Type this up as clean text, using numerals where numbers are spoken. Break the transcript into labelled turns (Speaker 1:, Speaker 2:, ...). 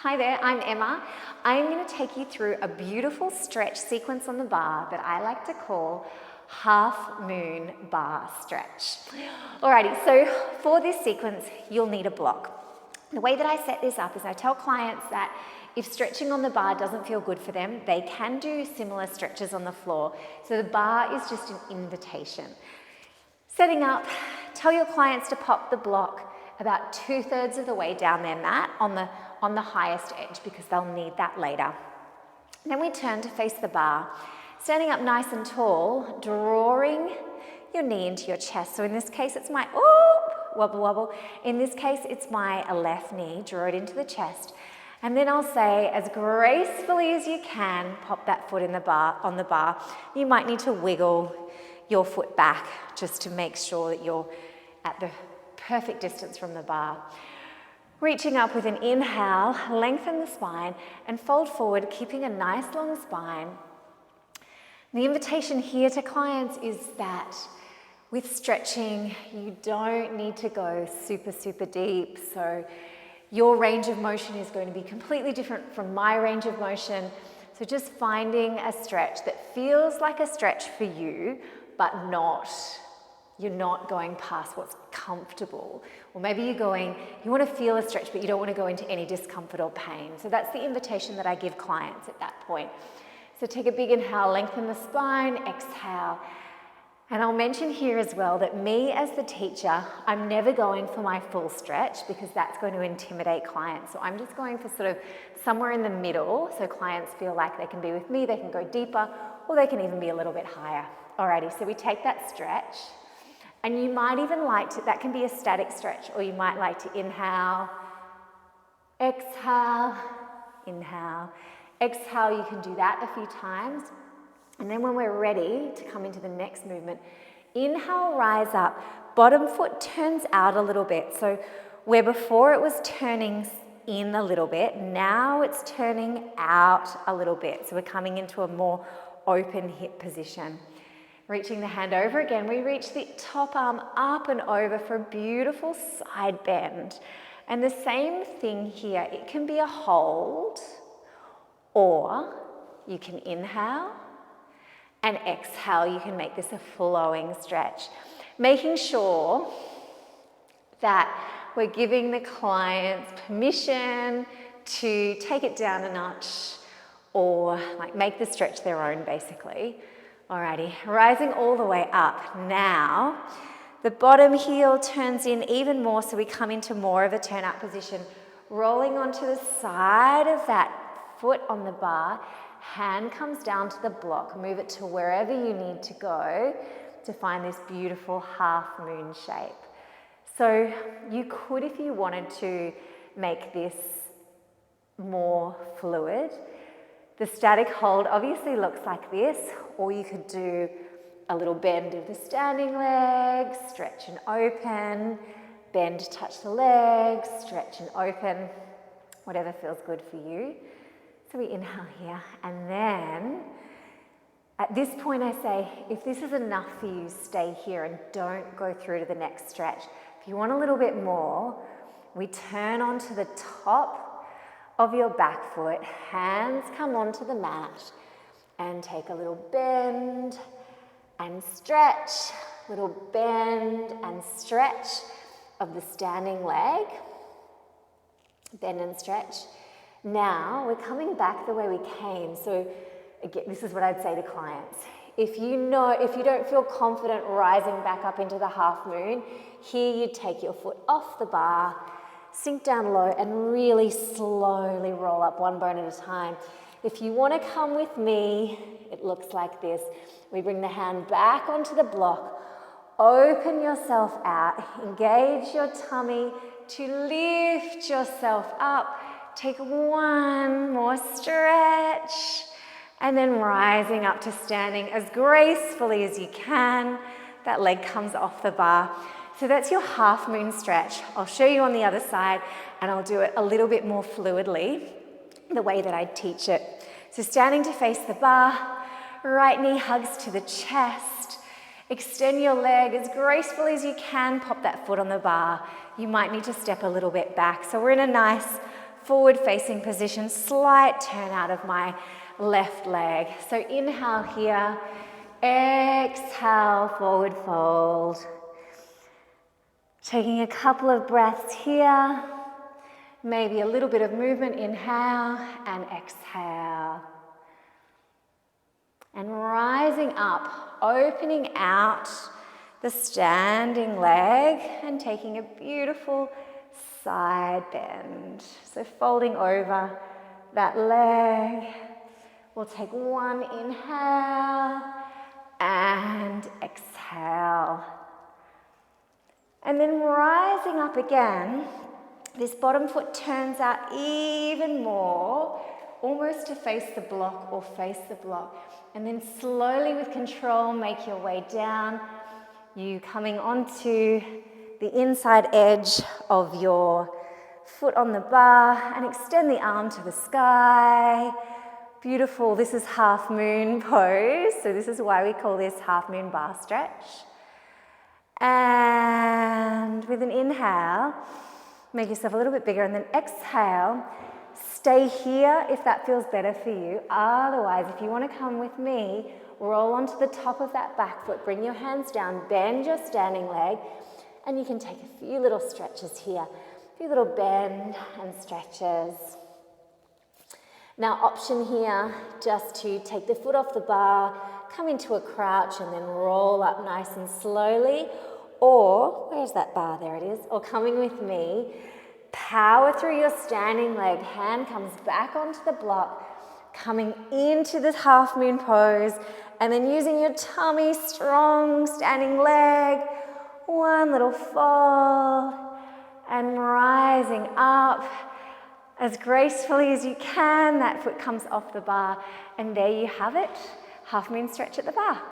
Speaker 1: Hi there, I'm Emma. I'm going to take you through a beautiful stretch sequence on the bar that I like to call half moon bar stretch. Alrighty, so for this sequence, you'll need a block. The way that I set this up is I tell clients that if stretching on the bar doesn't feel good for them, they can do similar stretches on the floor. So the bar is just an invitation. Setting up, tell your clients to pop the block about 2/3 of the way down their mat on the highest edge because they'll need that later. Then we turn to face the bar, standing up nice and tall, drawing your knee into your chest. So in this case, it's my, wobble, wobble. In this case, it's my left knee, draw it into the chest. And then I'll say, as gracefully as you can, pop that foot on the bar. You might need to wiggle your foot back just to make sure that you're at the perfect distance from the bar. Reaching up with an inhale, lengthen the spine and fold forward, keeping a nice long spine. The invitation here to clients is that with stretching, you don't need to go super, super deep. So your range of motion is going to be completely different from my range of motion. So just finding a stretch that feels like a stretch for you, but you're not going past what's comfortable. Or maybe you want to feel a stretch, but you don't want to go into any discomfort or pain. So that's the invitation that I give clients at that point. So take a big inhale, lengthen the spine, exhale. And I'll mention here as well that me as the teacher, I'm never going for my full stretch because that's going to intimidate clients. So I'm just going for sort of somewhere in the middle so clients feel like they can be with me, they can go deeper, or they can even be a little bit higher. Alrighty, so we take that stretch. And you might even like to, that can be a static stretch, or you might like to inhale, exhale, inhale, exhale. You can do that a few times. And then when we're ready to come into the next movement, inhale, rise up, bottom foot turns out a little bit. So where before it was turning in a little bit, now it's turning out a little bit. So we're coming into a more open hip position. Reaching the hand over again, we reach the top arm up and over for a beautiful side bend. And the same thing here, it can be a hold, or you can inhale and exhale. You can make this a flowing stretch. Making sure that we're giving the clients permission to take it down a notch or like make the stretch their own basically. Alrighty, rising all the way up. Now, the bottom heel turns in even more, so we come into more of a turn-up position. Rolling onto the side of that foot on the bar, hand comes down to the block. Move it to wherever you need to go to find this beautiful half moon shape. So you could, if you wanted to, make this more fluid. The static hold obviously looks like this, or you could do a little bend of the standing legs, stretch and open, bend, touch the legs, stretch and open, whatever feels good for you. So we inhale here, and then at this point I say, if this is enough for you, stay here and don't go through to the next stretch. If you want a little bit more, we turn onto the top of your back foot, hands come onto the mat and take a little bend and stretch, little bend and stretch of the standing leg, bend and stretch. Now we're coming back the way we came. So again, this is what I'd say to clients. If you don't feel confident rising back up into the half moon, here you take your foot off the bar, sink down low and really slowly roll up one bone at a time. If you want to come with me, it looks like this. We bring the hand back onto the block, open yourself out, engage your tummy to lift yourself up. Take one more stretch and then rising up to standing as gracefully as you can. That leg comes off the bar. So that's your half moon stretch. I'll show you on the other side and I'll do it a little bit more fluidly, the way that I teach it. So standing to face the bar, right knee hugs to the chest, extend your leg as gracefully as you can, pop that foot on the bar. You might need to step a little bit back. So we're in a nice forward facing position, slight turn out of my left leg. So inhale here, exhale, forward fold. Taking a couple of breaths here, maybe a little bit of movement, inhale and exhale. And rising up, opening out the standing leg and taking a beautiful side bend. So folding over that leg. We'll take one inhale and exhale. And then rising up again, this bottom foot turns out even more, almost to face the block or face the block. And then slowly with control, make your way down. You coming onto the inside edge of your foot on the bar and extend the arm to the sky. Beautiful. This is half moon pose. So this is why we call this half moon bar stretch. And with an inhale, make yourself a little bit bigger, and then exhale. Stay here if that feels better for you. Otherwise, if you want to come with me, roll onto the top of that back foot, bring your hands down, bend your standing leg, and you can take a few little stretches here, a few little bend and stretches. Now, option here, just to take the foot off the bar, come into a crouch and then roll up nice and slowly, or, where's that bar? There it is. Or coming with me, power through your standing leg, hand comes back onto the block, coming into this half moon pose, and then using your tummy, strong standing leg, one little fold, and rising up as gracefully as you can. That foot comes off the bar, and there you have it, half moon stretch at the bar.